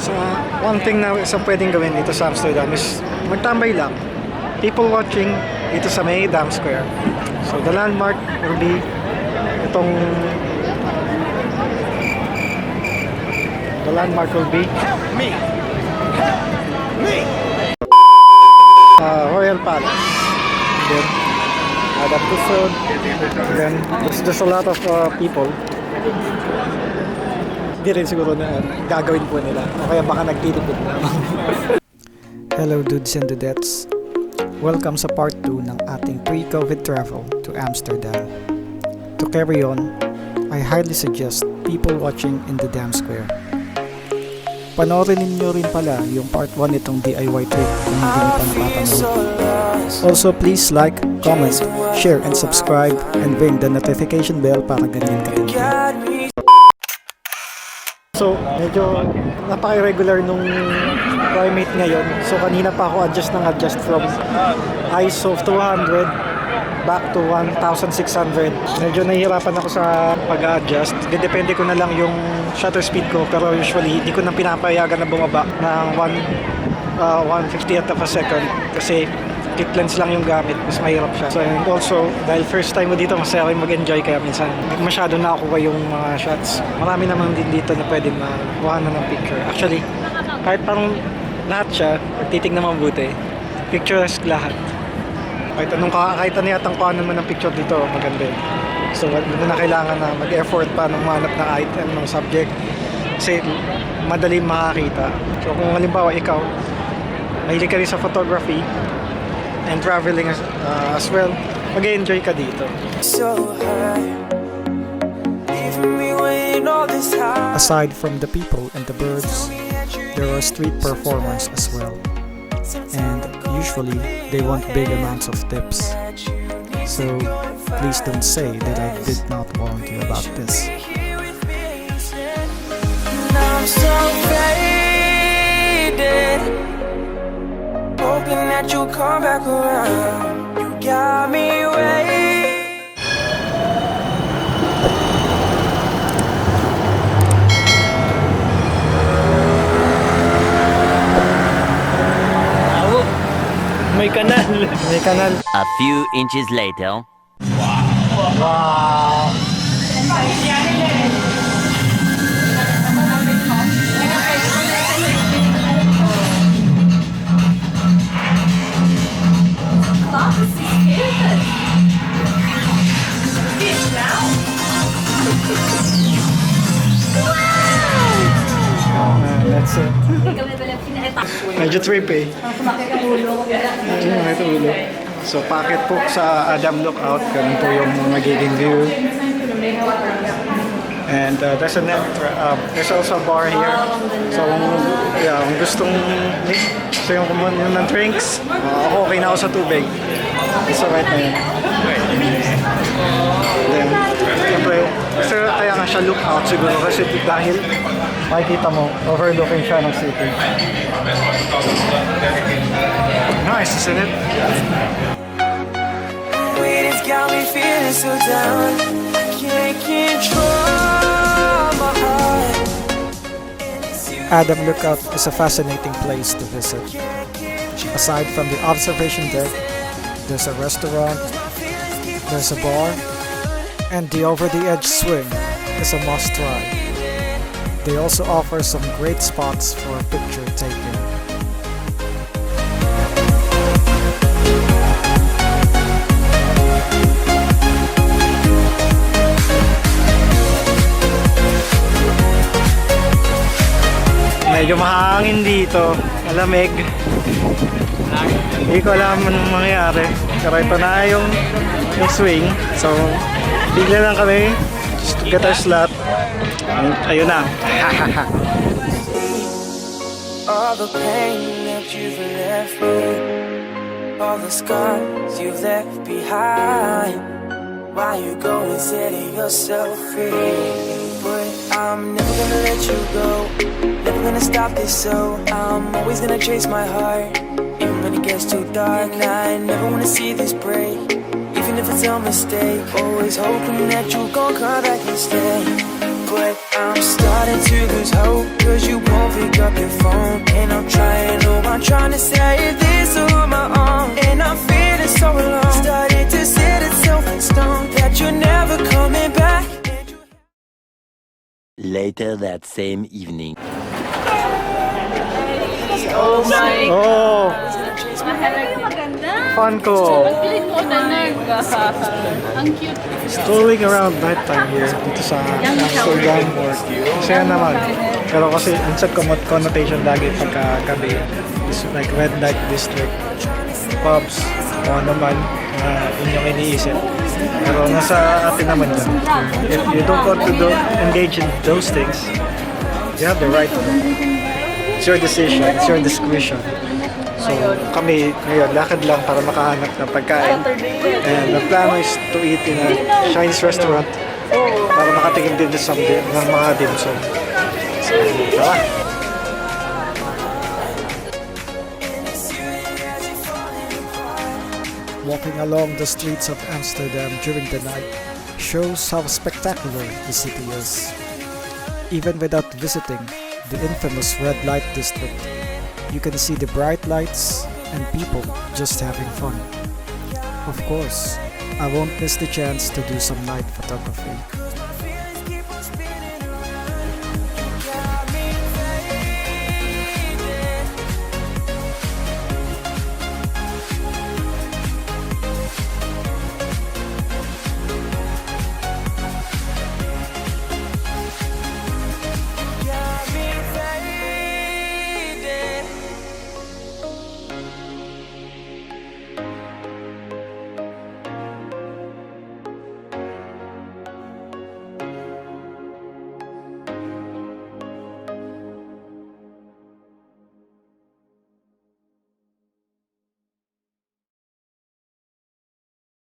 So, one thing na isang pwedeng gawin dito sa Amsterdam is magtambay lang. People watching dito sa may Dam Square. So, the landmark will be itong Help me! Royal Palace. Then, Adam Tussauds. Then, there's just a lot of people. Hindi rin siguro na gagawin po nila. O kaya baka nagtitipid na. Hello dudes and dudettes. Welcome sa part 2 ng ating pre-COVID travel to Amsterdam. To carry on, I highly suggest people watching in the Dam Square. Panoorin ninyo rin pala yung part 1 nitong DIY trip kung hindi nyo pa napapanood. Also, please like, comment, share, and subscribe, and ring the notification bell para ganyan ka din. So, medyo napaka-irregular nung climate ngayon. So, kanina pa ako adjust from ISO of 200 back to 1,600. Medyo nahihirapan ako sa pag-adjust. Depende ko na lang yung shutter speed ko. Pero usually, hindi ko na pinapayagan na bumaba ng 1/50th of a second. Kasi kit lens lang yung gamit. Mas mahirap siya. So, and also, dahil first time mo dito, masaya ko mag-enjoy. Kaya minsan, masyado na ako yung mga shots. Marami naman din dito na pwede makuha na ng picture. Actually, kahit parang lahat siya, titignan mabuti. Picturesque lahat. Kahit ano yatang kuhanan mo ng picture dito, maganda yun. So, hindi na kailangan na mag-effort pa ng manap ng item, ng subject. Kasi, madali makakita. So, kung halimbawa ikaw, mahilig ka rin sa photography and traveling as well, mag-enjoy ka dito. Aside from the people and the birds, there are street performers as well. And usually, they want big amounts of tips. So, please don't say that I did not warn you about this. I'm so faded, hoping that you'll come back around. You got me waiting. May kanal. May kanal. A few inches later. Wow. That's it. Medyo trippy. So, packet po sa Adam Lookout. Ganun po yung magiging view. And there's also a bar here. So, yeah, kung gustong yung kumuha ng drinks, okay na ako sa tubig. It's alright na yun. Then, siyempre, kaya nga siya lookout siguro kasi dahil makikita mo, overlooking siya ng city. Nice, isn't it? It's got me feeling so down. I can't control my heart. Adam Lookout is a fascinating place to visit. Aside from the observation deck, there's a restaurant, there's a bar, and the over-the-edge swing is a must-try. They also offer some great spots for picture taking. Medyo mahangin dito, malamig. Hindi ko alam anong mangyayari. Pero ito na yung swing. So, bigla lang kami. Just get our slot. Ayun na. All the pain that you've left me, all the scars you've left behind. Why you go and setting yourself free? But I'm never gonna let you go, never gonna stop this, so I'm always gonna chase my heart, even when it gets too dark. And I never wanna see this break, even if it's a mistake. Always hoping that you gon' come back and stay. But I'm starting to lose hope, cause you won't pick up your Later that same evening. Oh my Oh, fun ko. Click ko na Ang cute. Strolling around nighttime here dito sa Amsterdam. Masaya naman. Pero kasi inside connotation lagi pagka gabi is like red light district, pubs, o ano man yun yung iniisip. Pero nasa atin naman yan. If you don't want to engage in those things, you have the right to. It's your decision, it's your discretion. So kami ngayon, lakad lang para makahanap ng pagkain. And the plan is to eat in a Chinese restaurant para makatikim din ng mga dim sum. So, tara! Walking along the streets of Amsterdam during the night shows how spectacular the city is. Even without visiting the infamous red light district, you can see the bright lights and people just having fun. Of course, I won't miss the chance to do some night photography.